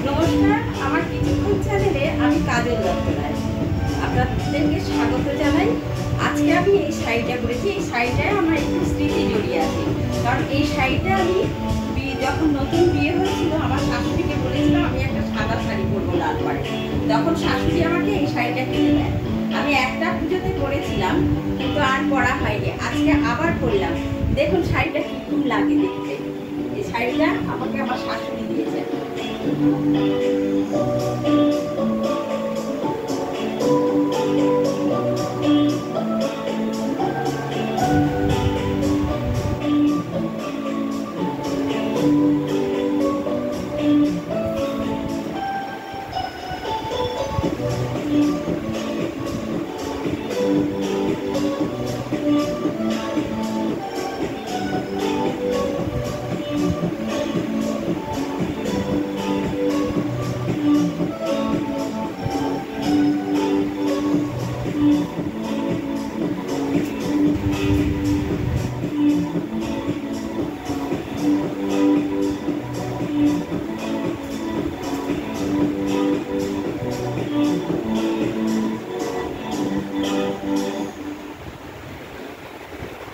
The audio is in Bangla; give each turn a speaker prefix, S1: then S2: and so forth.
S1: নমস্কার, আমার কিছুক্ষণ চ্যানেলে আমি কাজল দত্ত রায় আপনাদেরকে স্বাগত জানাই। আজকে আমি এই শাড়িটা পরেছি। এই শাড়িটায় আমার একটু স্মৃতি জড়িয়ে আছে, কারণ এই শাড়িটা আমি যখন নতুন বিয়ে হয়েছিল আমার শাশুড়িকে বলেছিলাম আমি একটা সাদা শাড়ি পরবো লাল পাড়ে। তখন শাশুড়ি আমাকে এই শাড়িটা কিনে দেয়। আমি একটা পুজোতে পরেছিলাম, কিন্তু আর পরা হয়নি। আজকে আবার পরলাম। দেখুন শাড়িটা কিরকম লাগে দেখতে। এই শাড়িটা আমাকে আমার শাশুড়ি দিয়েছে।